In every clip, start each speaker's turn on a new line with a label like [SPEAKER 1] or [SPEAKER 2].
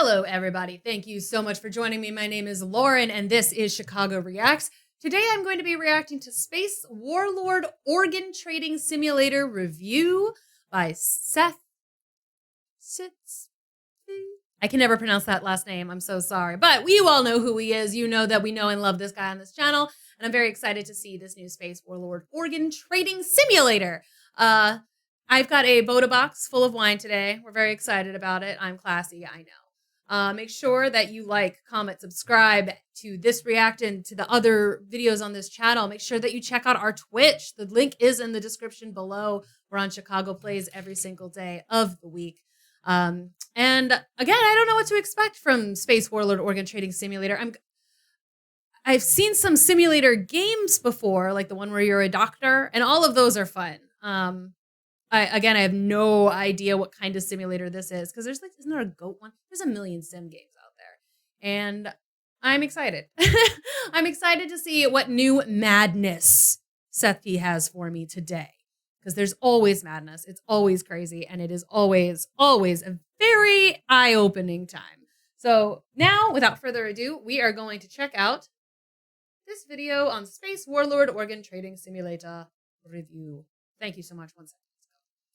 [SPEAKER 1] Hello, everybody. Thank you so much for joining me. My name is Lauren, and this is Chicago Reacts. Today, I'm going to be reacting to Space Warlord Organ Trading Simulator review by SsethTzeentach. I can never pronounce that last name. I'm so sorry. But you all know who he is. You know that we know and love this guy on this channel. And I'm very excited to see this new Space Warlord Organ Trading Simulator. I've got a Boda box full of wine today. We're very excited about it. I'm classy, I know. Make sure that you like, comment, subscribe to this react and to the other videos on this channel. Make sure that you check out our Twitch. The link is in the description below. We're on Chicago Plays every single day of the week. And again, I don't know what to expect from Space Warlord Organ Trading Simulator. I've seen some simulator games before, like the one where you're a doctor, and all of those are fun. I have no idea what kind of simulator this is, because there's isn't there a goat one? There's a million sim games out there, and I'm excited. I'm excited to see what new madness SsethTzeentach has for me today, because there's always madness. It's always crazy, and it is always a very eye-opening time. So now, without further ado, we are going to check out this video on Space Warlord Organ Trading Simulator review. Thank you so much. One second.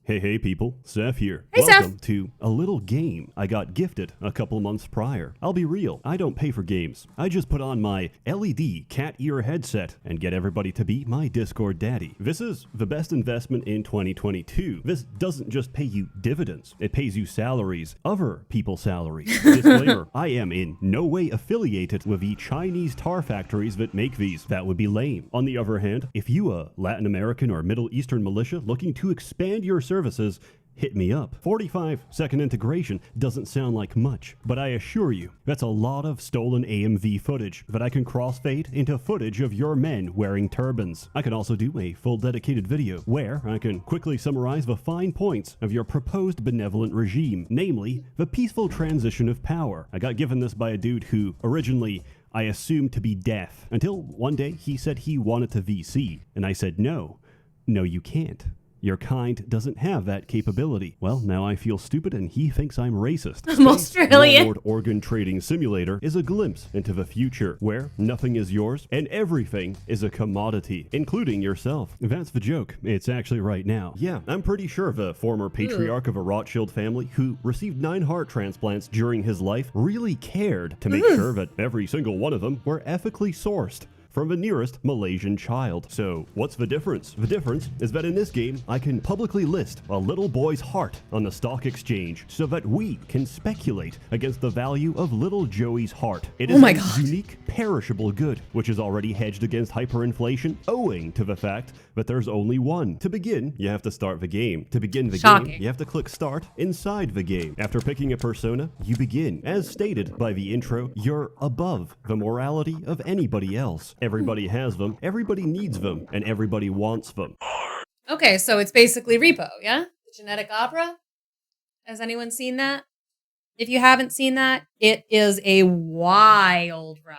[SPEAKER 2] Hey people, Seth here.
[SPEAKER 1] Hey,
[SPEAKER 2] Welcome
[SPEAKER 1] Seth.
[SPEAKER 2] to a little game I got gifted a couple months prior. I'll be real, I don't pay for games. I just put on my LED cat ear headset and get everybody to be my Discord daddy. This is the best investment in 2022. This doesn't just pay you dividends, it pays you salaries, other people's salaries. Disclaimer, I am in no way affiliated with the Chinese tar factories that make these. That would be lame. On the other hand, if you a Latin American or Middle Eastern militia looking to expand your services, hit me up. 45-second integration doesn't sound like much, but I assure you, that's a lot of stolen AMV footage that I can crossfade into footage of your men wearing turbans. I can also do a full dedicated video where I can quickly summarize the fine points of your proposed benevolent regime, namely the peaceful transition of power. I got given this by a dude who originally I assumed to be deaf, until one day he said he wanted to VC, and I said no, you can't. Your kind doesn't have that capability. Well, now I feel stupid and he thinks I'm racist.
[SPEAKER 1] I'm Australian.
[SPEAKER 2] Warlord Organ Trading Simulator is a glimpse into the future where nothing is yours and everything is a commodity, including yourself. That's the joke. It's actually right now. Yeah, I'm pretty sure the former patriarch of a Rothschild family who received 9 heart transplants during his life really cared to make sure that every single one of them were ethically sourced from the nearest Malaysian child. So what's the difference? The difference is that in this game, I can publicly list a little boy's heart on the stock exchange so that we can speculate against the value of little Joey's heart. It is a unique, perishable good, which is already hedged against hyperinflation owing to the fact that there's only one. To begin, you have to start the game. To begin the game, you have to click start inside the game. After picking a persona, you begin. As stated by the intro, you're above the morality of anybody else. Everybody has them, everybody needs them, and everybody wants them.
[SPEAKER 1] Okay, so it's basically Repo, yeah? The Genetic Opera? Has anyone seen that? If you haven't seen that, it is a wild ride,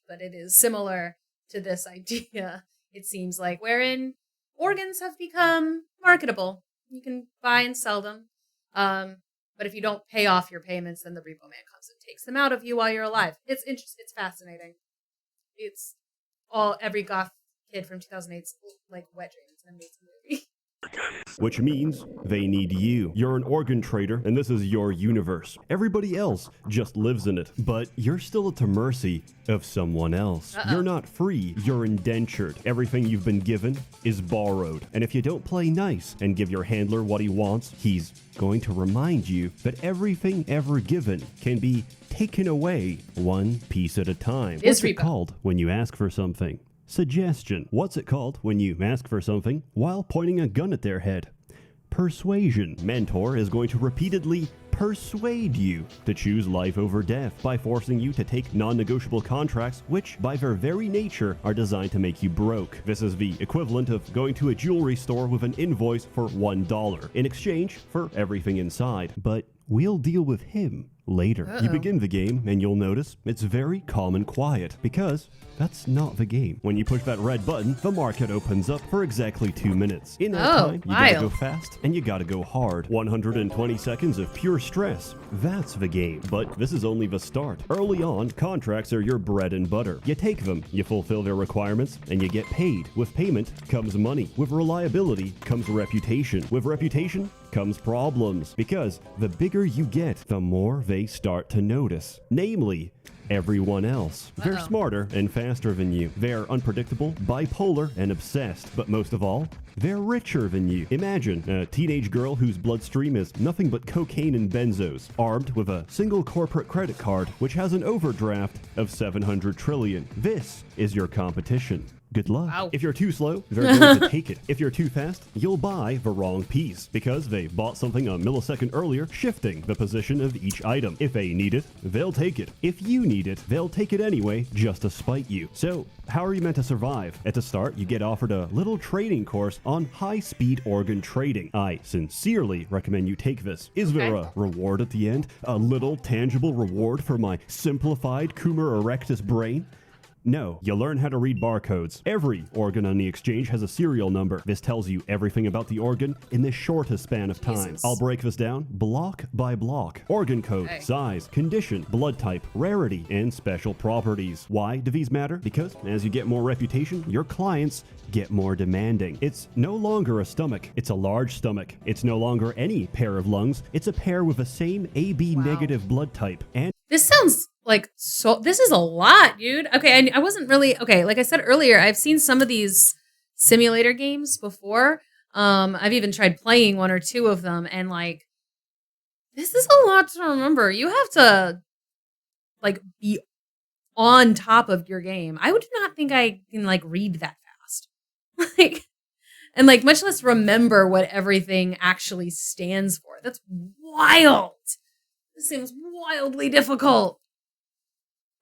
[SPEAKER 1] but it is similar to this idea, it seems like, wherein organs have become marketable. You can buy and sell them, but if you don't pay off your payments, then the Repo Man comes and takes them out of you while you're alive. It's interesting. It's fascinating. It's every goth kid from 2008's like wet dreams and amazing movie.
[SPEAKER 2] Which means they need you. You're an organ trader, and this is your universe. Everybody else just lives in it, but you're still at the mercy of someone else. You're not free, you're indentured. Everything you've been given is borrowed. And if you don't play nice and give your handler what he wants, he's going to remind you that everything ever given can be taken away one piece at a time. What's it called when you ask for something? Suggestion. What's it called when you ask for something while pointing a gun at their head? Persuasion. Mentor is going to repeatedly persuade you to choose life over death by forcing you to take non-negotiable contracts which, by their very nature, are designed to make you broke. This is the equivalent of going to a jewelry store with an invoice for $1 in exchange for everything inside. But we'll deal with him later. You begin the game and you'll notice it's very calm and quiet because that's not the game. When you push that red button, the market opens up for exactly 2 minutes. In that time, you gotta go fast and you gotta go hard. 120 seconds of pure stress. That's the game. But this is only the start. Early on, contracts are your bread and butter. You take them, you fulfill their requirements, and you get paid. With payment comes money. With reliability comes reputation. With reputation comes problems. Because the bigger you get, the more they start to notice. Namely, everyone else. They're smarter and faster than you. They're unpredictable, bipolar, and obsessed. But most of all, they're richer than you. Imagine a teenage girl whose bloodstream is nothing but cocaine and benzos, armed with a single corporate credit card, which has an overdraft of 700 trillion. This is your competition. Good luck.
[SPEAKER 1] Wow.
[SPEAKER 2] If you're too slow, they're going to take it. If you're too fast, you'll buy the wrong piece because they bought something a millisecond earlier, shifting the position of each item. If they need it, they'll take it. If you need it, they'll take it anyway just to spite you. So, how are you meant to survive? At the start, you get offered a little training course on high-speed organ trading. I sincerely recommend you take this. Is there a reward at the end? A little tangible reward for my simplified Coomer erectus brain? No, you learn how to read barcodes. Every organ on the exchange has a serial number. This tells you everything about the organ in the shortest span of time. I'll break this down block by block. Organ code, size, condition, blood type, rarity, and special properties. Why do these matter? Because as you get more reputation, your clients get more demanding. It's no longer a stomach, it's a large stomach. It's no longer any pair of lungs, it's a pair with the same AB negative blood type. And
[SPEAKER 1] this sounds like this is a lot, dude. Okay, I wasn't really, like I said earlier, I've seen some of these simulator games before. I've even tried playing one or two of them, and like, this is a lot to remember. You have to like be on top of your game. I would not think I can like read that fast. Like, and like much less remember what everything actually stands for. That's wild. This seems wildly difficult.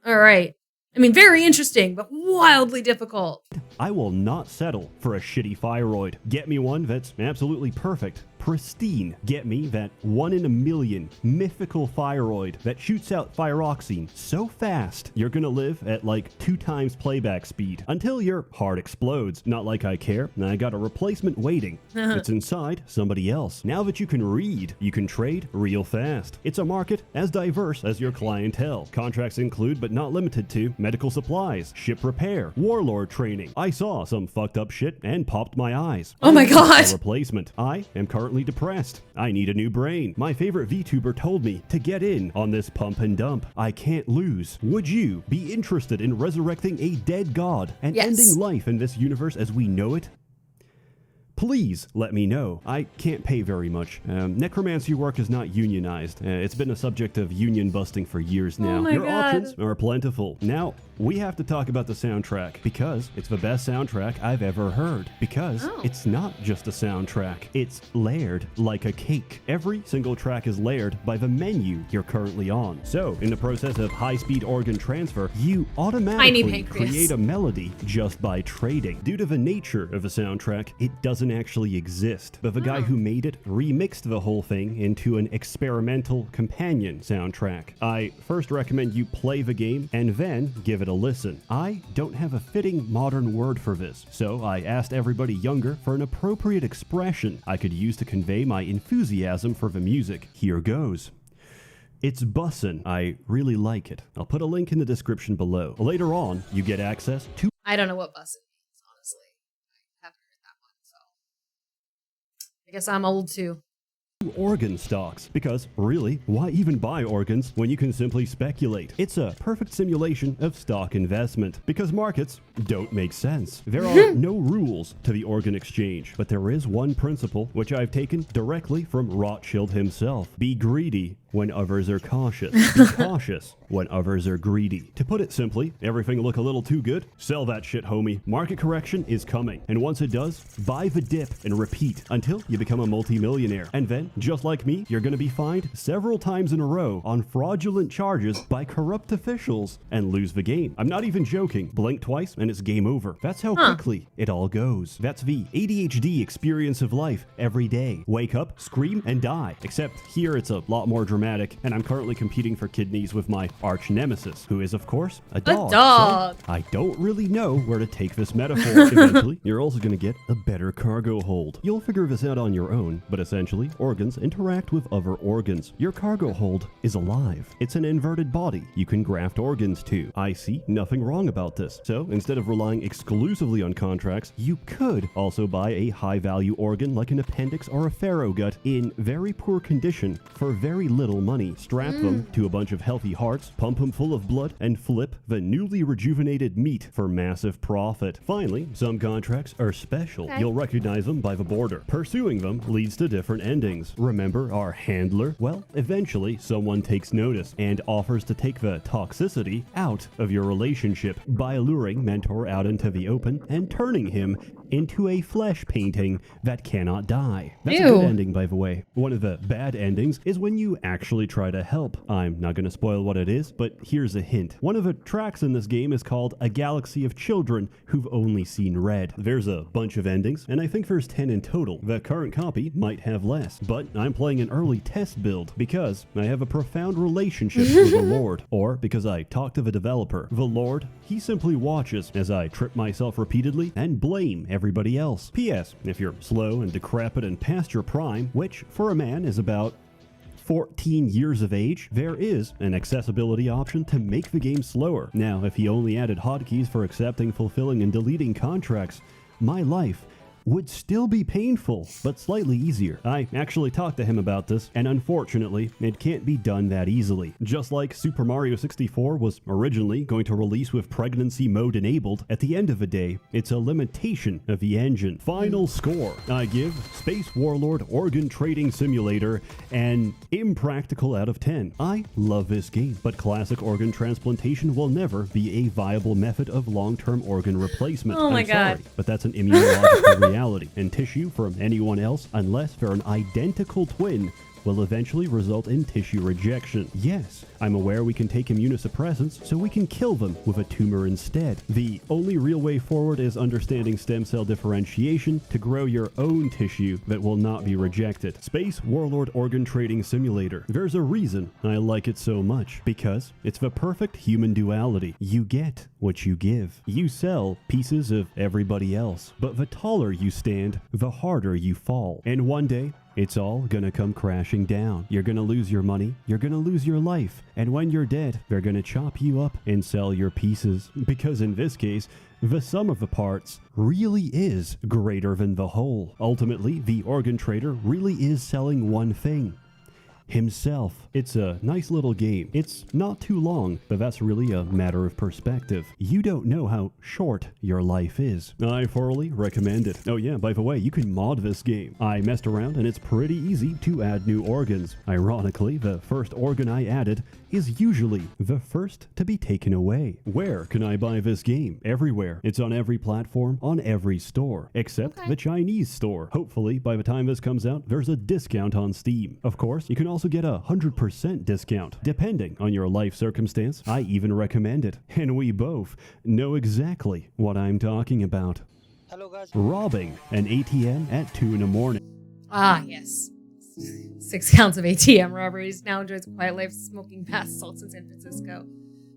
[SPEAKER 1] All right. I mean, very interesting, but wildly difficult.
[SPEAKER 2] I will not settle for a shitty thyroid. Get me one that's absolutely perfect, pristine. Get me that 1 in a million mythical thyroid that shoots out thyroxine so fast you're gonna live at like 2 times playback speed until your heart explodes. Not like I care. I got a replacement waiting. It's inside somebody else. Now that you can read, you can trade real fast. It's a market as diverse as your clientele. Contracts include, but not limited to, medical supplies, ship repair, warlord training. I saw some fucked up shit and popped my eyes.
[SPEAKER 1] Oh my god!
[SPEAKER 2] A replacement. I am currently depressed. I need a new brain. My favorite VTuber told me to get in on this pump and dump. I can't lose. Would you be interested in resurrecting a dead god and ending life in this universe as we know it? Please let me know. I can't pay very much. Necromancy work is not unionized. It's been a subject of union busting for years now. Your options are plentiful. Now, we have to talk about the soundtrack because it's the best soundtrack I've ever heard. Because it's not just a soundtrack. It's layered like a cake. Every single track is layered by the menu you're currently on. So, in the process of high-speed organ transfer, you automatically create a melody just by trading. Due to the nature of the soundtrack, it doesn't actually exist, but the guy who made it remixed the whole thing into an experimental companion soundtrack. I first recommend you play the game and then give it a listen. I don't have a fitting modern word for this, so I asked everybody younger for an appropriate expression I could use to convey my enthusiasm for the music. Here goes. It's bussin'. I really like it. I'll put a link in the description below. Later on, you get access to...
[SPEAKER 1] I don't know what bussin' means, honestly. I haven't heard that one, so... I guess I'm old too.
[SPEAKER 2] Organ stocks, because really, why even buy organs when you can simply speculate? It's a perfect simulation of stock investment, because markets don't make sense. There are no rules to the organ exchange, but there is one principle which I've taken directly from Rothschild himself. Be greedy when others are cautious. Be cautious when others are greedy. To put it simply, everything look a little too good? Sell that shit, homie. Market correction is coming, and once it does, buy the dip and repeat until you become a multi-millionaire. And then, just like me, you're gonna be fined several times in a row on fraudulent charges by corrupt officials and lose the game. I'm not even joking. Blink twice and it's game over. That's how quickly it all goes. That's the ADHD experience of life every day. Wake up, scream, and die. Except here it's a lot more dramatic. dramatic, and I'm currently competing for kidneys with my arch nemesis, who is, of course, a
[SPEAKER 1] A
[SPEAKER 2] dog.
[SPEAKER 1] dog.
[SPEAKER 2] So I don't really know where to take this metaphor. Eventually, you're also going to get a better cargo hold. You'll figure this out on your own, but essentially, organs interact with other organs. Your cargo hold is alive. It's an inverted body you can graft organs to. I see nothing wrong about this. So instead of relying exclusively on contracts, you could also buy a high-value organ like an appendix or a pharaoh gut in very poor condition for very little money. Strap them to a bunch of healthy hearts, pump them full of blood, and flip the newly rejuvenated meat for massive profit. Finally, some contracts are special.
[SPEAKER 1] Okay.
[SPEAKER 2] You'll recognize them by the border. Pursuing them leads to different endings. Remember our handler? Well, eventually someone takes notice and offers to take the toxicity out of your relationship by luring Mentor out into the open and turning him into a flesh painting that cannot die. That's a good
[SPEAKER 1] Ew.
[SPEAKER 2] ending, by the way. One of the bad endings is when you actually try to help. I'm not going to spoil what it is, but here's a hint. One of the tracks in this game is called A Galaxy of Children Who've Only Seen Red. There's a bunch of endings, and I think there's 10 in total. The current copy might have less, but I'm playing an early test build because I have a profound relationship with the Lord, or because I talked to the developer. The Lord, he simply watches as I trip myself repeatedly and blame everybody else. P.S. If you're slow and decrepit and past your prime, which for a man is about 14 years of age, there is an accessibility option to make the game slower. Now, if he only added hotkeys for accepting, fulfilling, and deleting contracts, my life would still be painful, but slightly easier. I actually talked to him about this, and unfortunately, it can't be done that easily. Just like Super Mario 64 was originally going to release with pregnancy mode enabled, at the end of the day, it's a limitation of the engine. Final score. I give Space Warlord Organ Trading Simulator an impractical out of 10. I love this game, but classic organ transplantation will never be a viable method of long-term organ replacement.
[SPEAKER 1] Oh my
[SPEAKER 2] I'm
[SPEAKER 1] God.
[SPEAKER 2] sorry, but that's an immunological reality, and tissue from anyone else, unless they're an identical twin, will eventually result in tissue rejection. Yes, I'm aware we can take immunosuppressants so we can kill them with a tumor instead. The only real way forward is understanding stem cell differentiation to grow your own tissue that will not be rejected. Space Warlord Organ Trading Simulator. There's a reason I like it so much, because it's the perfect human duality. You get what you give. You sell pieces of everybody else, but the taller you stand, the harder you fall. And one day, it's all gonna come crashing down. You're gonna lose your money, you're gonna lose your life, and when you're dead, they're gonna chop you up and sell your pieces. Because in this case, the sum of the parts really is greater than the whole. Ultimately, the organ trader really is selling one thing: himself. It's a nice little game. It's not too long, but that's really a matter of perspective. You don't know how short your life is. I thoroughly recommend it. Oh yeah, by the way, you can mod this game. I messed around and it's pretty easy to add new organs. Ironically, the first organ I added is usually the first to be taken away. Where can I buy this game? Everywhere. It's on every platform, on every store, except the Chinese store. Hopefully, by the time this comes out, there's a discount on Steam. Of course, you can also get a 100% discount, depending on your life circumstance. I even recommend it, and we both know exactly what I'm talking about.
[SPEAKER 3] Hello guys.
[SPEAKER 2] Robbing an ATM at 2 in the morning.
[SPEAKER 1] Ah, yes. 6 counts of ATM robberies. Now enjoys a quiet life, smoking bath salts in San Francisco.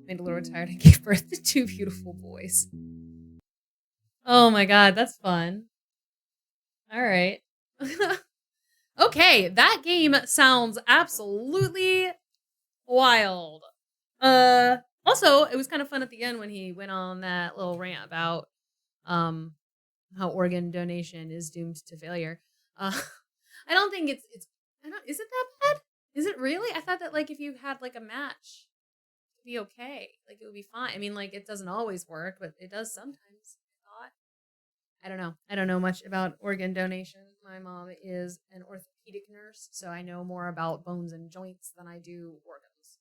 [SPEAKER 1] Mandalore retired and gave birth to 2 beautiful boys. Oh my God, that's fun. All right. Okay, that game sounds absolutely wild. Also, it was kind of fun at the end when he went on that little rant about how organ donation is doomed to failure. I don't think it's is it that bad? Is it really? I thought that like if you had like a match, it'd be okay. Like it would be fine. I mean, like it doesn't always work, but it does sometimes. I don't know. I don't know much about organ donation. My mom is an orthopedic nurse, so I know more about bones and joints than I do organs.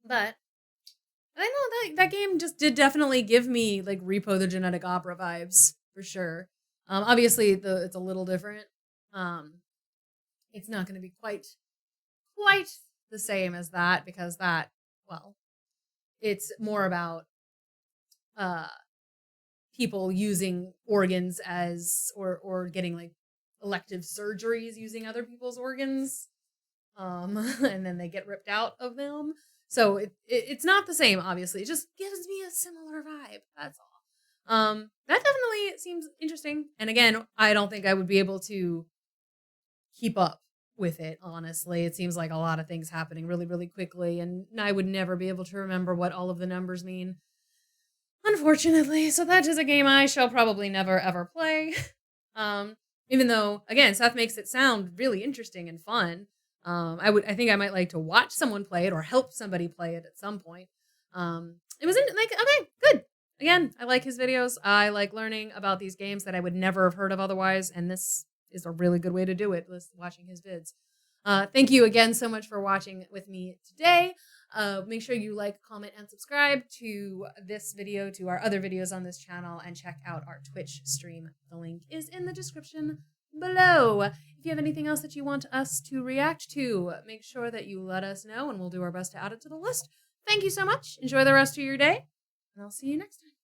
[SPEAKER 1] But I know that game just did definitely give me like Repo the Genetic Opera vibes for sure. Obviously it's a little different. It's not going to be quite the same as that because that, well, it's more about people using organs as or getting like elective surgeries using other people's organs. and then they get ripped out of them. So it's not the same, obviously. It just gives me a similar vibe. That's all. That definitely seems interesting. And again, I don't think I would be able to keep up with it, honestly. It seems like a lot of things happening really, really quickly, and I would never be able to remember what all of the numbers mean, unfortunately. So that is a game I shall probably never ever play. Even though, again, Seth makes it sound really interesting and fun. I think I might like to watch someone play it or help somebody play it at some point. It was okay, good. Again, I like his videos. I like learning about these games that I would never have heard of otherwise, and this is a really good way to do it, watching his vids. Thank you again so much for watching with me today. Make sure you like, comment, and subscribe to this video, to our other videos on this channel, and check out our Twitch stream. The link is in the description below. If you have anything else that you want us to react to, make sure that you let us know, and we'll do our best to add it to the list. Thank you so much. Enjoy the rest of your day, and I'll see you next time.